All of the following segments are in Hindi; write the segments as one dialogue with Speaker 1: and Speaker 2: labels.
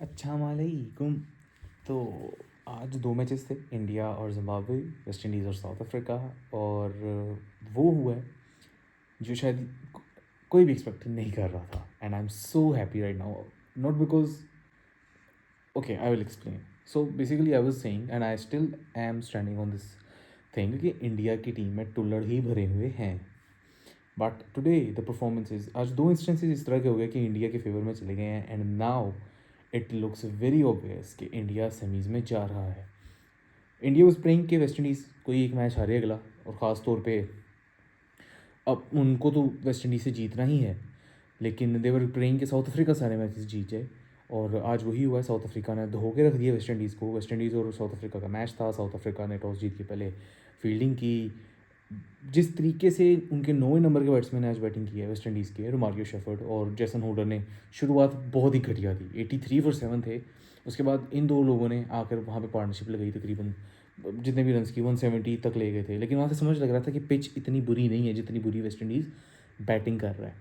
Speaker 1: अच्छा वालेकुम। तो आज दो मैचेस थे, इंडिया और जिम्बाब्वे, वेस्ट इंडीज़ और साउथ अफ्रीका। और वो हुआ है जो शायद कोई भी एक्सपेक्ट नहीं कर रहा था। And I am so happy right now, not because, okay I will explain. So basically I was saying and I still am standing on this thing कि इंडिया की टीम में टुल्लड़ ही भरे हुए हैं। बट टुडे द परफॉर्मेंसेज, आज दो इंस्टेंसेस इस तरह के हो गए कि इंडिया के फेवर में चले गए हैं। And now it looks very obvious कि इंडिया सेमीज़ में जा रहा है। इंडिया वॉज प्लेइंग कि वेस्ट इंडीज़ कोई एक मैच हारे अगला, और ख़ास तौर पे अब उनको तो वेस्ट इंडीज़ से जीतना ही है, लेकिन देवर प्लेइंग कि साउथ अफ्रीका सारे मैचेस जीत जाए। और आज वही हुआ है, साउथ अफ्रीका ने धो के रख दिया वेस्ट इंडीज़ को। वेस्ट इंडीज़ और साउथ अफ्रीका का मैच था। साउथ अफ्रीका ने टॉस जीत के पहले फील्डिंग की। जिस तरीके से उनके 9 नंबर के बैट्समैन ने आज बैटिंग की है वेस्ट इंडीज़ के, रोमारियो शेफर्ड और जेसन होल्डर ने, शुरुआत बहुत ही घटिया थी। 83 फॉर 7 थे। उसके बाद इन दो लोगों ने आकर वहाँ पे पार्टनरशिप लगाई, तकरीबन जितने भी रन्स की 170 तक ले गए थे। लेकिन वहाँ से समझ लग रहा था कि पिच इतनी बुरी नहीं है जितनी बुरी वेस्ट इंडीज़ बैटिंग कर रहा है।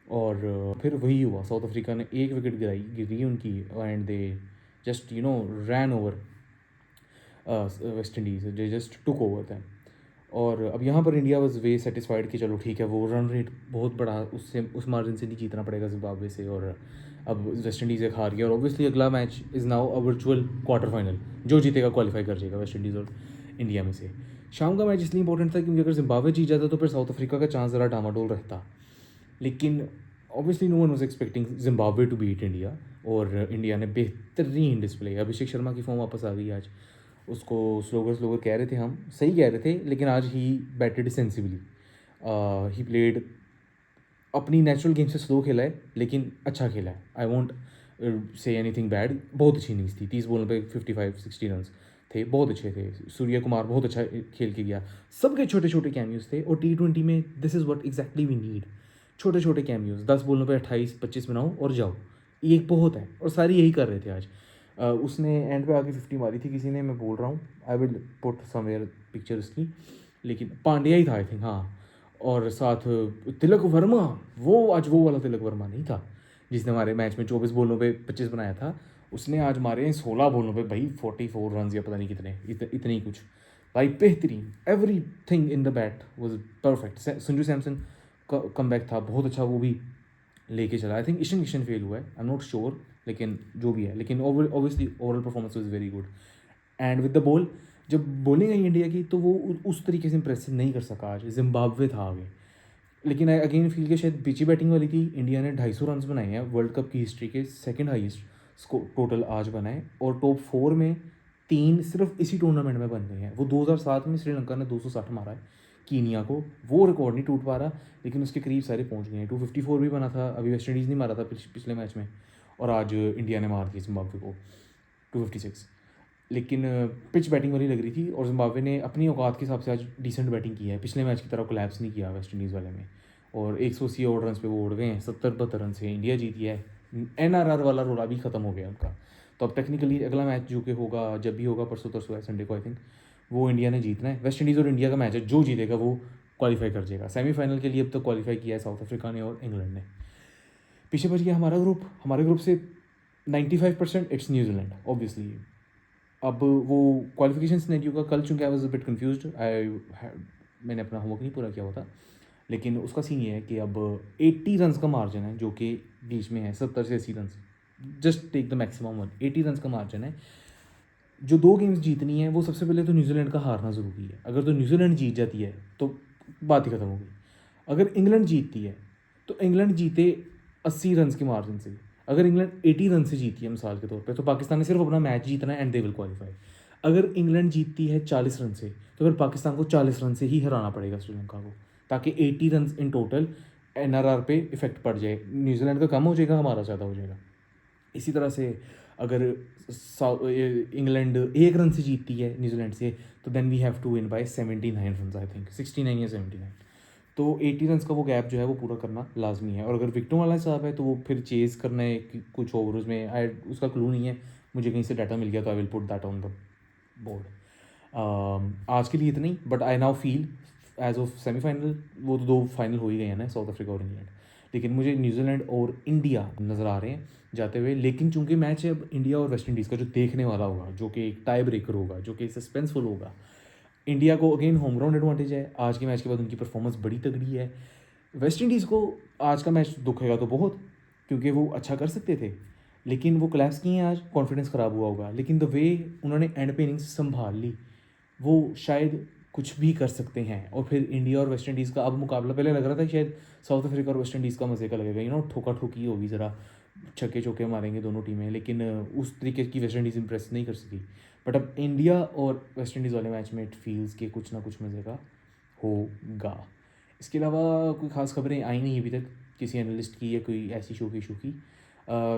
Speaker 1: और फिर वही हुआ, साउथ अफ्रीका ने एक विकेट गिरी उनकी, and they just ran over West Indies, they just took over them. और अब यहाँ पर इंडिया वॉज वे सेटिस्फाइड कि चलो ठीक है, वो रन रेट बहुत बड़ा, उससे उस मार्जिन से नहीं जीतना पड़ेगा जिम्बाब्वे से। और अब वेस्ट इंडीज़ एक हार गया, और ऑब्वियसली अगला match is now a virtual quarter final. जो जीतेगा क्वालिफाई कर जाएगा वेस्ट इंडीज़ और इंडिया में से। शाम का मैच इसलिए इंपॉर्टेंट था क्योंकि अगर जिम्बाब्वे जीत जाता तो फिर साउथ अफ्रीका का चांस ज़रा डामाडोल रहता। लेकिन obviously no one was expecting Zimbabwe to beat India, और इंडिया ने बेहतरीन डिस्प्ले। अभिषेक शर्मा की फॉर्म वापस आ गई आज। उसको स्लोगर स्लोगर कह रहे थे, हम सही कह रहे थे, लेकिन आज ही बैटेड सेंसिबली। ही प्लेड अपनी नेचुरल गेम से स्लो खेला है, लेकिन अच्छा खेला है। आई वॉन्ट से एनी थिंग बैड। बहुत अच्छी इनिंग्स थी, 30 बॉलों पे 55-60 रन थे, बहुत अच्छे थे। सूर्य कुमार बहुत अच्छा खेल के गया। सबके छोटे छोटे कैमियोज थे, और T20 में this is what exactly we need. छोटे छोटे कैमियोज, 10 बॉलों पे 28-25 बनाओ और जाओ, ये एक बहुत है। और सारी यही कर रहे थे आज। उसने एंड पे आके 50 मारी थी किसी ने, मैं बोल रहा हूँ, आई विल पुट समवेयर पिक्चर उसकी, लेकिन पांड्या ही था आई थिंक, हाँ। और साथ तिलक वर्मा, वो आज वो वाला तिलक वर्मा नहीं था जिसने हमारे मैच में 24 बॉलों पे 25 बनाया था। उसने आज मारे 16 बॉलों पे भाई 44 रन या पता नहीं कितने, इतने ही कुछ। भाई बेहतरीन, every thing in the bat was perfect. Sanju Samson का कम बैक था बहुत अच्छा, वो भी लेके चला। I think Ishan Kishan fail हुआ है, आई एम नॉट श्योर, लेकिन जो भी है, लेकिन obviously overall performance was very good. And with the ball, जब बॉलिंग आई इंडिया की तो वो उस तरीके से इंप्रेसिव नहीं कर सका आज। जिम्बाब्वे था आगे, लेकिन आई अगेन फील के शायद पिची बैटिंग वाली थी। इंडिया ने 250 रन बनाए हैं, वर्ल्ड कप की हिस्ट्री के सेकंड हाईएस्ट स्कोर टोटल आज बनाए। और टॉप 4 में 3 सिर्फ इसी टूर्नामेंट में बन गए हैं। वो 2007 में श्रीलंका ने 260 मारा है कीनिया को, वो रिकॉर्ड नहीं टूट पा रहा, लेकिन उसके करीब सारे पहुंच गए हैं। 254 भी बना था, अभी वेस्ट इंडीज़ नहीं मारा था पिछले मैच में, और आज इंडिया ने मार दी जिम्बाब्वे को 256। लेकिन पिच बैटिंग वाली लग रही थी, और जिम्बाब्वे ने अपनी औकात के हिसाब से आज डिसेंट बैटिंग की है। पिछले मैच की तरह कोलैप्स नहीं किया वेस्ट इंडीज़ वाले में, और 180 ओवर रन पे वो उड़ गए हैं। 70-72 रन से इंडिया जीती है। NRR वाला रोला भी ख़त्म हो गया उनका। तो अब टेक्निकली अगला मैच जो कि होगा, जब भी होगा, परसों तरसों है, संडे को आई थिंक, वो इंडिया ने जीतना है। वेस्ट इंडीज़ और इंडिया का मैच है, जो जीतेगा वो क्वालिफाई कर जाएगा। सेमीफाइनल के लिए अब तक क्वालिफाई किया है साउथ अफ्रीका ने और इंग्लैंड ने। पीछे बच गया हमारा ग्रुप। हमारे ग्रुप से 95% इट्स न्यूजीलैंड ऑब्वियसली। अब वो क्वालिफिकेशन सिनेरियो का कल, चूँकि I was a bit confused, मैंने अपना होमवर्क नहीं पूरा किया हुआ था, लेकिन उसका सीन ये है कि अब 80 रन का मार्जिन है, जो कि बीच में है 70 से 80 run. Just take the maximum one, 80 run का मार्जिन है। जो दो गेम्स जीतनी है, वो सबसे पहले तो न्यूजीलैंड का हारना ज़रूरी है। अगर तो न्यूजीलैंड जीत जाती है तो बात ही खत्म हो गई। अगर इंग्लैंड जीतती है तो इंग्लैंड जीते 80 रन के मार्जिन से। अगर इंग्लैंड 80 रन से जीती है मिसाल के तौर पे, तो पाकिस्तान ने सिर्फ अपना मैच जीतना है एंड दे विल क्वालिफाई। अगर इंग्लैंड जीतती है 40 रन से, तो फिर पाकिस्तान को 40 रन से ही हराना पड़ेगा श्रीलंका को, ताकि 80 रन इन टोटल NRR पे इफेक्ट पड़ जाए। न्यूजीलैंड का कम हो जाएगा, हमारा ज़्यादा हो जाएगा। इसी तरह से अगर इंग्लैंड 1 रन से जीतती है न्यूजीलैंड से, तो then we have to win by 79 run, I think 69 या 79। तो 80 रन का वो गैप जो है वो पूरा करना लाजमी है। और अगर विकेटों वाला हिसाब है तो वो फिर चेज़ करना है कुछ ओवर्स में। आई उसका क्लू नहीं है, मुझे कहीं से डाटा मिल गया तो I will put that on the board. आज के लिए इतना ही, but I now feel as of semifinal, वो तो 2 फाइनल हो ही गए हैं ना, साउथ अफ्रीका और इंग्लैंड। लेकिन मुझे न्यूजीलैंड और इंडिया नज़र आ रहे हैं जाते हुए। लेकिन चूंकि मैच है अब इंडिया और वेस्ट इंडीज़ का, जो देखने वाला होगा, जो कि एक टाई ब्रेकर होगा, जो कि सस्पेंसफुल होगा। इंडिया को अगेन होम ग्राउंड एडवांटेज है, आज के मैच के बाद उनकी परफॉर्मेंस बड़ी तगड़ी है। वेस्ट इंडीज़ को आज का मैच दुखेगा तो बहुत, क्योंकि वो अच्छा कर सकते थे लेकिन वो कोलैप्स किए हैं, आज कॉन्फिडेंस ख़राब हुआ होगा। लेकिन द वे उन्होंने एंड पे इनिंग्स संभाल ली, वो शायद कुछ भी कर सकते हैं। और फिर इंडिया और वेस्ट इंडीज़ का अब मुकाबला, पहले लग रहा था कि शायद साउथ अफ्रीका और वेस्ट इंडीज़ का मज़े का लगेगा, ठोका ठोकी होगी, ज़रा छक्के चौके मारेंगे दोनों टीमें, लेकिन उस तरीके की वेस्ट इंडीज़ इंप्रेस नहीं कर सकी। बट अब इंडिया और वेस्ट इंडीज़ वाले मैच में इट फील्स के कुछ ना कुछ मज़े का होगा। इसके अलावा कोई ख़ास खबरें आई नहीं अभी तक किसी एनालिस्ट की या कोई ऐसी शो की इशू की।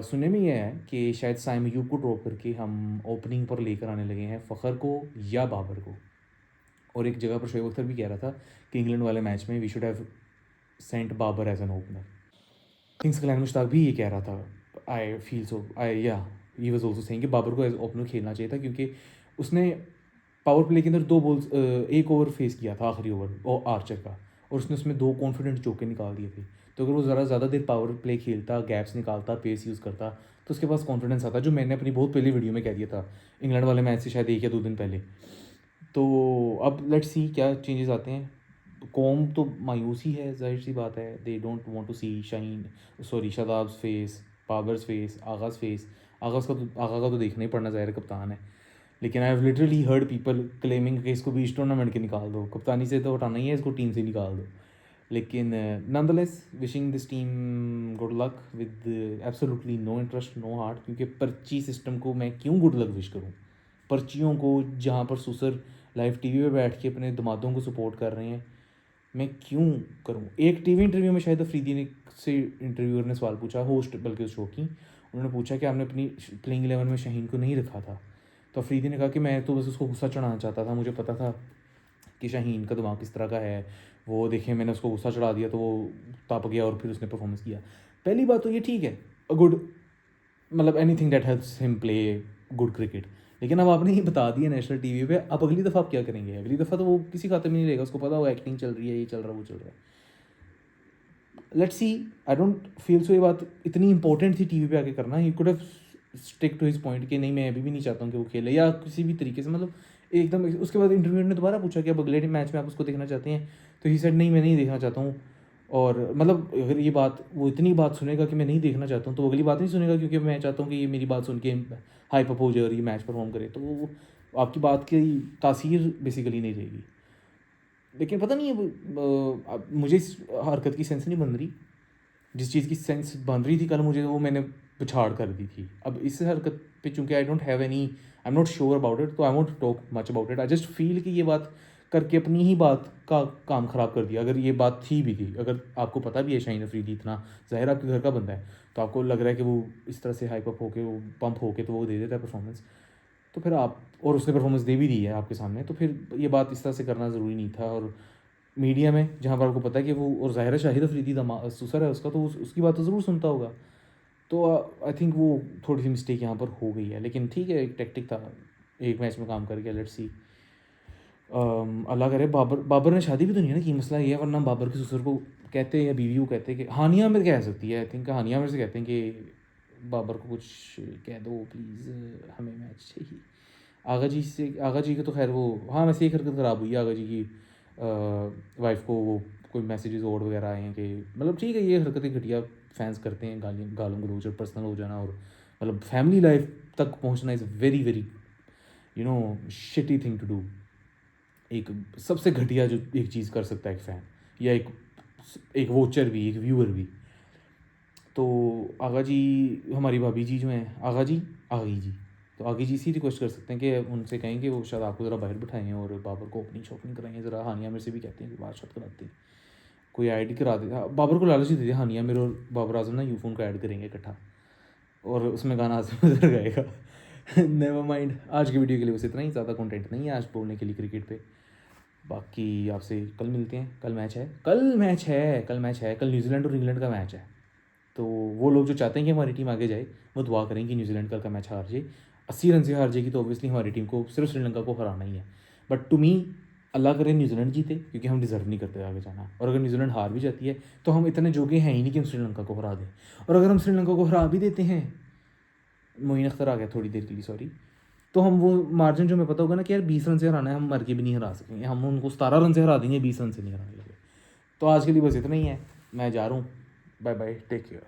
Speaker 1: सुनने में यह है कि शायद साइम अयूब को ड्रॉप करके हम ओपनिंग पर लेकर आने लगे हैं फ़खर को या बाबर को। और एक जगह पर शोएब अख्तर भी कह रहा था कि इंग्लैंड वाले मैच में we should have sent Babar as an opener. किंग्स कल्याण मुश्ताक भी ये कह रहा था, आई फील सो, आई या ही वॉज ऑल्सो सेइंग कि बाबर को एज ओपनर खेलना चाहिए था, क्योंकि उसने पावर प्ले के अंदर 2 बॉल्स, एक ओवर फेस किया था आखिरी ओवर और आर्चर का, और उसने उसमें 2 कॉन्फिडेंट चौके निकाल दिए थे। तो अगर वो ज़्यादा देर पावर प्ले खेलता, गैप्स निकालता, पेस यूज़ करता, तो उसके पास कॉन्फिडेंस आता, जो मैंने अपनी बहुत पहली वीडियो में कह दिया था इंग्लैंड वाले मैच से शायद 1 या 2 दिन पहले। तो अब लेट्स सी क्या चेंजेस आते हैं। कौम तो मायूस ही है, जाहिर सी बात है। They don't want to see Shadab's face, Babar's face, Agha's face. Agha का तो देखना ही पड़ना, ज़ाहिर कप्तान है। लेकिन I have literally heard people claiming कि इसको बीच टूर्नामेंट के निकाल दो, कप्तानी से तो हटाना ही है, इसको टीम से निकाल दो। लेकिन nonetheless wishing this team good luck with absolutely no interest, no heart, क्योंकि पर्ची सिस्टम को मैं क्यों गुड लक विश करूँ। पर्चियों को जहाँ पर सुसर लाइव टीवी पे बैठ के अपने दमादों को सपोर्ट कर रहे हैं, मैं क्यों करूँ। एक टीवी इंटरव्यू में शायद अफरीदी ने से इंटरव्यूअर ने सवाल पूछा, होस्ट बल्कि उस शो की, उन्होंने पूछा कि आपने अपनी प्लेइंग 11 में शाहीन को नहीं रखा था। तो अफरीदी ने कहा कि मैं तो बस उसको गुस्सा चढ़ाना चाहता था, मुझे पता था कि शाहीन का दिमाग किस तरह का है, वो देखिए मैंने उसको गुस्सा चढ़ा दिया तो वो तप गया और फिर उसने परफॉर्मेंस किया। पहली बात तो ये ठीक है, अ गुड, मतलब anything that helps him play good cricket. लेकिन अब आपने ये बता दिया नेशनल टीवी पे, अब अगली दफ़ा आप क्या करेंगे। अगली दफ़ा तो वो किसी खाते में नहीं रहेगा, उसको पता हो एक्टिंग चल रही है, ये चल रहा है, वो चल रहा है। Let's see, I don't feel so ये बात इतनी इंपॉर्टेंट थी टीवी पे आके करना। He could have stick to his point कि नहीं मैं अभी भी नहीं चाहता हूँ कि वो खेले, या किसी भी तरीके से, मतलब एकदम। उसके बाद इंटरव्यू ने दोबारा पूछा कि अब अगले मैच में आप उसको देखना चाहते हैं, तो ही सेड नहीं मैं नहीं देखना चाहता हूँ। और मतलब अगर ये बात, वो इतनी बात सुनेगा कि मैं नहीं देखना चाहता हूँ, तो अगली बात नहीं सुनेगा, क्योंकि मैं चाहता हूँ कि ये मेरी बात सुन के हाइप अप हो जाए और ये मैच परफॉर्म करे, तो वो आपकी बात की तासीर बेसिकली नहीं रहेगी। लेकिन पता नहीं है अब मुझे इस हरकत की सेंस नहीं बन रही, जिस चीज़ की सेंस बन रही थी कल मुझे, वो मैंने पिछाड़ कर दी थी। अब इस हरकत पे चूँकि I don't have any, I am not sure about it, तो I won't talk much about it. I just feel कि ये बात करके अपनी ही बात का काम ख़राब कर दिया। अगर ये बात थी भी थी, अगर आपको पता भी है शाहीन अफरीदी इतना, ज़ाहिर आपके घर का बंदा है, तो आपको लग रहा है कि वो इस तरह से हाइप अप होके, वो पंप होके तो वो दे देता है परफॉर्मेंस, तो फिर आप, और उसने परफॉर्मेंस दे भी दी है आपके सामने, तो फिर ये बात इस तरह से करना ज़रूरी नहीं था। और मीडिया में जहाँ पर आपको पता है कि वो, और ज़ाहिर है शाहिद अफरीदी सुसर है उसका, तो उसकी बात तो ज़रूर सुनता होगा। तो आई थिंक वो थोड़ी सी मिस्टेक यहाँ पर हो गई है, लेकिन ठीक है, एक टैक्टिक था, एक मैच में काम कर गया, लेट्स सी। अल्लाह करे। बाबर ने शादी भी तो नहीं है ना, कि मसला ये है, वरना बाबर के ससुर को कहते हैं या बीवी को कहते हैं कि हानिया में कह सकती है, आई थिंक हानिया में से कहते हैं कि बाबर को कुछ कह दो प्लीज़, हमें मैच चाहिए। आगा जी के तो खैर वो, हाँ वैसे एक हरकत ख़राब हुई है आगा जी की, वाइफ को वो कोई मैसेजेस और वगैरह आए हैं कि, मतलब ठीक है, ये हरकतें घटिया फैंस करते हैं, गालों गलौज और पर्सनल हो जाना, और मतलब फैमिली लाइफ तक पहुंचना is very very shitty thing to do. एक सबसे घटिया जो एक चीज़ कर सकता है एक फ़ैन, या एक वोचर भी, एक व्यूअर भी। तो आगा जी, हमारी भाभी जी जो हैं, आगी जी, तो आगे जी से रिक्वेस्ट कर सकते हैं कि उनसे कहें कि वो शायद आपको ज़रा बाहर बिठाएं और बाबर को ओपनिंग शॉपिंग कराएं ज़रा। हानिया मेरे से भी कहते हैं कि बात शत कराते हैं, कोई ऐड करा दे। बाबर को लालच ही दे दिया, हानिया मेरे और बाबर आजम ना यूफोन को ऐड करेंगे इकट्ठा, और उसमें गाना आजम नजर गाएगा। नेवर माइंड, आज की वीडियो के लिए बस इतना ही, ज़्यादा कंटेंट नहीं है आज बोलने के लिए क्रिकेट पे। बाकी आपसे कल मिलते हैं। कल न्यूजीलैंड और इंग्लैंड का मैच है, तो वो लोग जो चाहते हैं कि हमारी टीम आगे जाए, वो दुआ करें कि न्यूजीलैंड कल का मैच हार जाए। 80 रन से हार जाएगी तो ऑब्वियसली हमारी टीम को सिर्फ श्रीलंका को हराना ही है। बट टू मी अल्लाह करे न्यूजीलैंड जीते, क्योंकि हम डिज़र्व नहीं करते आगे जाना। और अगर न्यूजीलैंड हार भी जाती है तो हम इतने जोगे हैं ही नहीं कि हम श्रीलंका को हरा दें। और अगर हम श्रीलंका को हरा भी देते हैं, मोइन अख्तर आ गया थोड़ी देर के लिए, सॉरी, तो हम वो मार्जिन जो हमें पता होगा ना कि यार 20 रन से हराना है, हम मर के भी नहीं हरा सकेंगे, हम उनको 17 रन से हरा देंगे, 20 रन से नहीं हराने लगे। तो आज के लिए बस इतना ही है, मैं जा रहा हूँ, बाय बाय, टेक केयर।